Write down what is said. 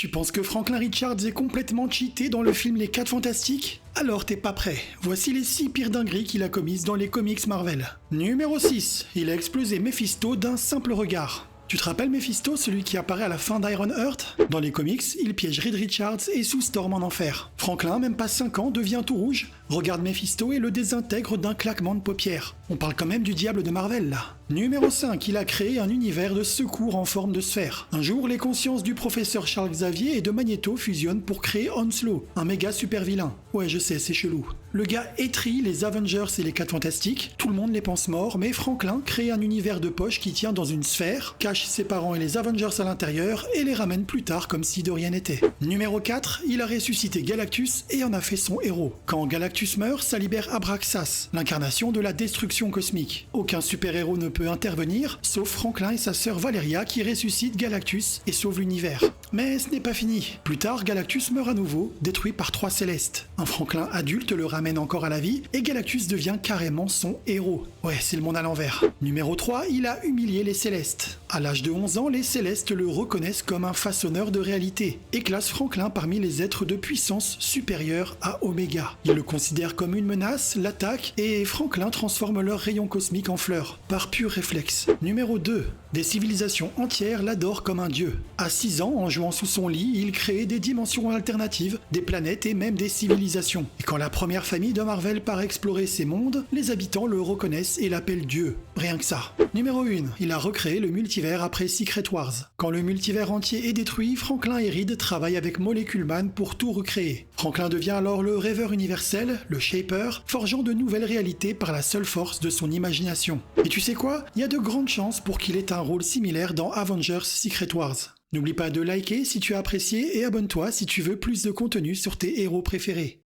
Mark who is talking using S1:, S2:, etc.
S1: Tu penses que Franklin Richards est complètement cheaté dans le film Les 4 Fantastiques? Alors t'es pas prêt. Voici les 6 pires dingueries qu'il a commises dans les comics Marvel. Numéro 6. Il a explosé Mephisto d'un simple regard. Tu te rappelles Mephisto, celui qui apparaît à la fin d'Iron Heart? Dans les comics, il piège Reed Richards et Sue Storm en enfer. Franklin, même pas 5 ans, devient tout rouge, regarde Mephisto et le désintègre d'un claquement de paupières. On parle quand même du diable de Marvel là. Numéro 5, il a créé un univers de secours en forme de sphère. Un jour, les consciences du professeur Charles Xavier et de Magneto fusionnent pour créer Onslow, un méga super vilain. Ouais, je sais, c'est chelou. Le gars étrie les Avengers et les 4 Fantastiques, tout le monde les pense morts, mais Franklin crée un univers de poche qui tient dans une sphère, cache ses parents et les Avengers à l'intérieur et les ramène plus tard comme si de rien n'était. Numéro 4, il a ressuscité Galactus et en a fait son héros. Quand Galactus meurt, ça libère Abraxas, l'incarnation de la destruction cosmique. Aucun super-héros ne peut intervenir, sauf Franklin et sa sœur Valeria qui ressuscitent Galactus et sauvent l'univers. Mais ce n'est pas fini. Plus tard, Galactus meurt à nouveau, détruit par 3 Célestes. Un Franklin adulte le ramène encore à la vie et Galactus devient carrément son héros. Ouais, c'est le monde à l'envers. Numéro 3, il a humilié les Célestes. À l'âge de 11 ans, les Célestes le reconnaissent comme un façonneur de réalité et classent Franklin parmi les êtres de puissance supérieure à Oméga. Ils le considèrent comme une menace, l'attaquent et Franklin transforme leurs rayons cosmiques en fleurs, par pur réflexe. Numéro 2. Des civilisations entières l'adorent comme un dieu. À 6 ans, en jouant sous son lit, il crée des dimensions alternatives, des planètes et même des civilisations. Et quand la première famille de Marvel part explorer ces mondes, les habitants le reconnaissent et l'appellent Dieu. Rien que ça. Numéro 1. Il a recréé le multivers après Secret Wars. Quand le multivers entier est détruit, Franklin et Reed travaillent avec Molecule Man pour tout recréer. Franklin devient alors le rêveur universel, le Shaper, forgeant de nouvelles réalités par la seule force de son imagination. Et tu sais quoi? Il y a de grandes chances pour qu'il ait un rôle similaire dans Avengers Secret Wars. N'oublie pas de liker si tu as apprécié et abonne-toi si tu veux plus de contenu sur tes héros préférés.